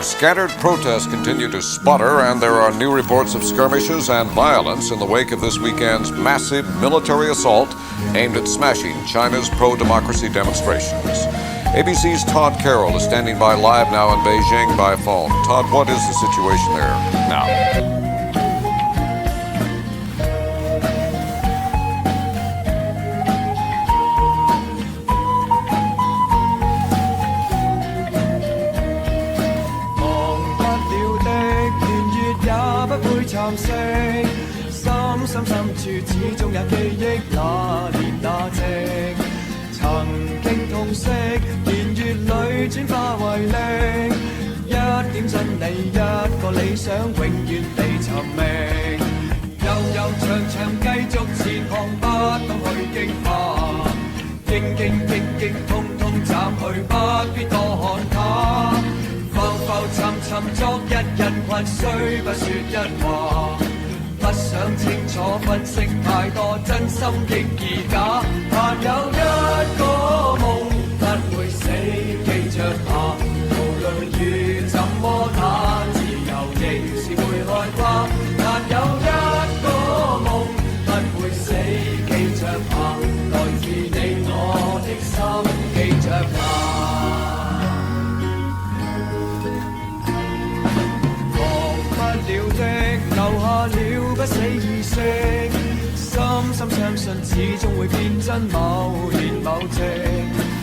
Scattered protests continue to sputter, and there are new reports of skirmishes and violence in the wake of this weekend's massive military assault aimed at smashing China's pro-democracy demonstrations. ABC's Todd Carroll is standing by live now in Beijing by phone. Todd, what is the situation there now?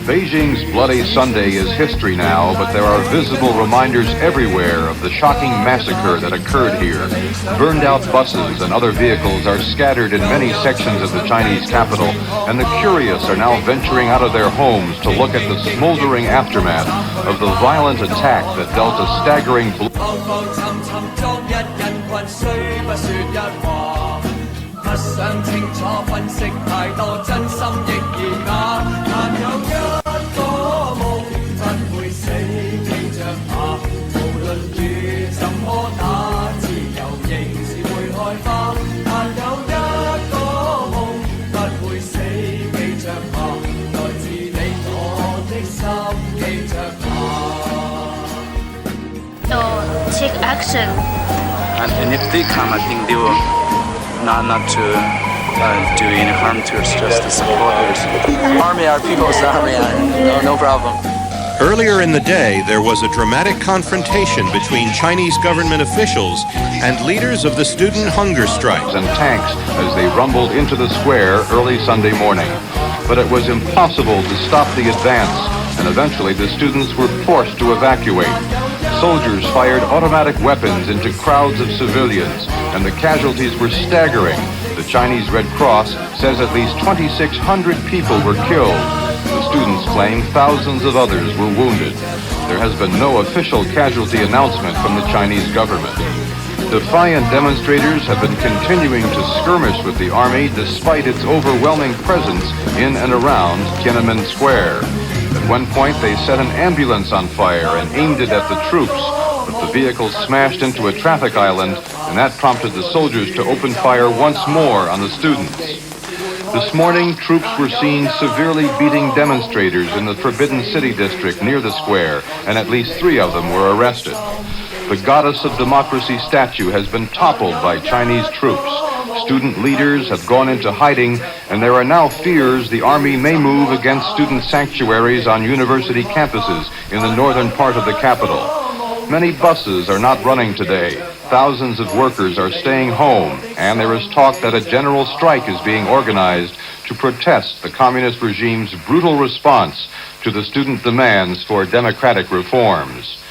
Beijing's Bloody Sunday is history now, but there are visible reminders everywhere of the shocking massacre that occurred here. Burned out buses and other vehicles are scattered in many sections of the Chinese capital, and the curious are now venturing out of their homes to look at the smoldering aftermath of the violent attack that dealt a staggering blow. Take action. And if they come, I think they will not to do any harm to us, just the supporters. Army, our people's army, no problem. Earlier in the day, there was a dramatic confrontation between Chinese government officials and leaders of the student hunger strike. And tanks as they rumbled into the square early Sunday morning. But it was impossible to stop the advance, and eventually the students were forced to evacuate. Soldiers fired automatic weapons into crowds of civilians, and the casualties were staggering. The Chinese Red Cross says at least 2,600 people were killed. The students claim thousands of others were wounded. There has been no official casualty announcement from the Chinese government. Defiant demonstrators have been continuing to skirmish with the army despite its overwhelming presence in and around Tiananmen Square. At one point, they set an ambulance on fire and aimed it at the troops, but the vehicle smashed into a traffic island, and that prompted the soldiers to open fire once more on the students. This morning, troops were seen severely beating demonstrators in the Forbidden City district near the square, and at least 3 of them were arrested. The Goddess of Democracy statue has been toppled by Chinese troops. Student leaders have gone into hiding, and there are now fears the army may move against student sanctuaries on university campuses in the northern part of the capital. Many buses are not running today. Thousands of workers are staying home, and there is talk that a general strike is being organized to protest the communist regime's brutal response to the student demands for democratic reforms.